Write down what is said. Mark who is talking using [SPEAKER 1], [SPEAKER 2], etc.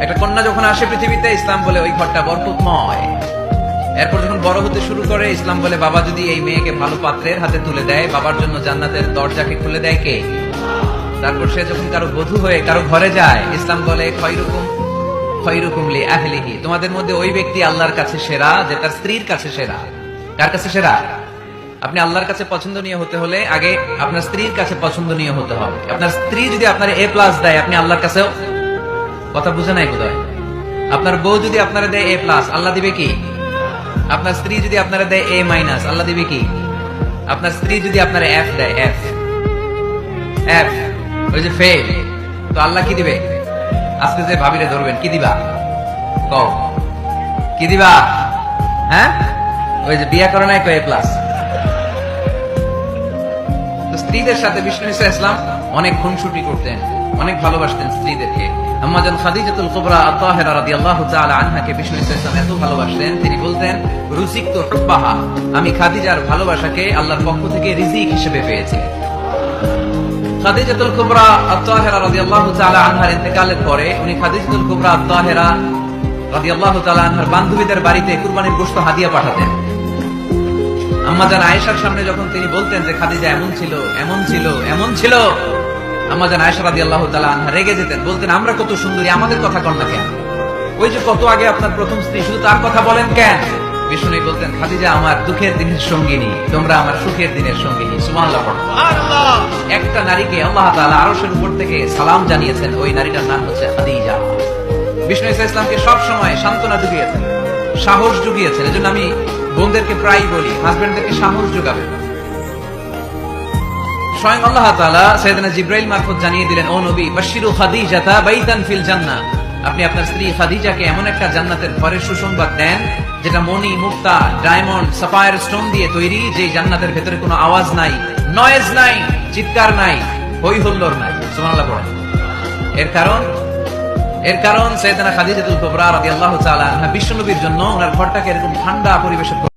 [SPEAKER 1] একটা কন্যা যখন আসে পৃথিবীতে, ইসলাম বলে ওই ঘরটা বরকতময়। এরপর যখন বড় হতে শুরু করে, ইসলাম বলে বাবা যদি এই মেয়েকে ভালো পাত্রের হাতে তুলে দেয়, বাবার জন্য জান্নাতের দরজাকে খুলে দেয় কে? তারপর সে যখন কারো বধূ হয়ে কারো ঘরে যায়, ইসলাম বলে খয়রুকুম লি আহলিহি, তোমাদের মধ্যে ওই ব্যক্তি আল্লাহর কাছে সেরা যে তার স্ত্রীর কাছে সেরা। কার কাছে সেরা? আপনি আল্লাহর কাছে পছন্দনীয় হতে হলে আগে আপনার স্ত্রীর কাছে পছন্দনীয় হতে হবে। আপনার স্ত্রী যদি আপনার A+ দেয়, আপনি আল্লাহর কাছেও, কথা বুঝে নাই বোধহয়। আপনার বউ যদি আপনারা দেয় A+, আল্লাহ দিবে কি? আপনার স্ত্রী যদি আপনারা দেয় A-, আল্লাহ দিবে কি? আপনার স্ত্রী যদি আপনারা F দেয়, F ওই যে ফেল, তো আল্লাহ কি দিবে? আজকে যে ভাবিরে ধরবেন, কি দিবা? কও কি দিবা? হ্যাঁ, ওই যে বিয়ে করে নাই কো A+। তো স্ত্রীদের সাথে বিষ্ণু ইসলাম অনেক খুনসুটি করতেন, অনেক ভালোবাসতেন স্ত্রীদেরকে। আম্মা জান খাদিজাতুল কুবরা আত-তাহেরা রাদিয়াল্লাহু তাআলা আনহাকে বিষ্ণু ইসলাম এত ভালোবাসতেন, তিনি বলতেন রুজিকতু হুব্বাহা, আমি খাদিজার ভালোবাসাকে আল্লাহর পক্ষ থেকে রিজিক হিসেবে পেয়েছি। খাদিজাতুল কুবরা আত-তাহেরা রাদিয়াল্লাহু তাআলা আনহার ইন্তেকালের পরে উনি খাদিজাতুল কুবরা আত-তাহেরা রাদিয়াল্লাহু তাআলা আনহার বান্ধবীদের বাড়িতে কুরবানির গোশত হাদিয়া পাঠাতেন। আম্মা জান আয়েশার সামনে যখন তিনি বলতেন যে খাদিজা এমন ছিল, এমন ছিল, এমন ছিল, আম্মা জান আয়েশা রাদিয়াল্লাহু তাআলা আনহা রেগে যেতেন, বলতেন আমরা কত সুন্দরী, আমাদের কথা কন না কেন? ওই যে কত আগে আপনার প্রথম স্ত্রী, শুধু তার কথা বলেন কেন? বিষ্ণু বলতেন খাদিজা আমার দুঃখের দিনের সঙ্গিনী, তোমরা আমার সুখের দিনের সঙ্গিনী। সুবহানাল্লাহ। একটা নারীকে আল্লাহ তাআলা আরশের উপর থেকে সালাম জানিয়েছেন, ওই নারীটার নাম হচ্ছে খাদিজা। বিষ্ণু ইসলামকে সব সময় সান্ত্বনা জুগিয়েছেন, সাহস জুগিয়েছেন। এজন্য আমি বোনদেরকে প্রায় বলি, হাজবেন্ডদেরকে সাহস যোগাবেন। স্বয়ং আল্লাহ তাআলা সাইয়েদনা জিবরাইল মারফত জানিয়ে দিলেন, ও নবী বাশশিরু খাদিজাতা বাইতান ফিল জান্নাহ, আপনি আপনার স্ত্রী খাদিজাকে এমন একটা জান্নাতের ঘরের সুসংবাদ দেন যেটা মণি, মুক্তা, ডায়মন্ড, সাফায়ার স্টোন দিয়ে তৈরি, যে জান্নাতের ভেতরে কোনো আওয়াজ নাই, নয়েজ নাই, চিৎকার নাই, হই হুল্লোড় নাই। সুবহানাল্লাহ পড়েন। এর কারণ সাইয়েদনা খাদিজাতুল কুবরা রাদিয়াল্লাহু তাআলা আনহা বিশ্বনবীর জন্য ওনার ঘরটাকে এরকম ঠান্ডা পরিবেশে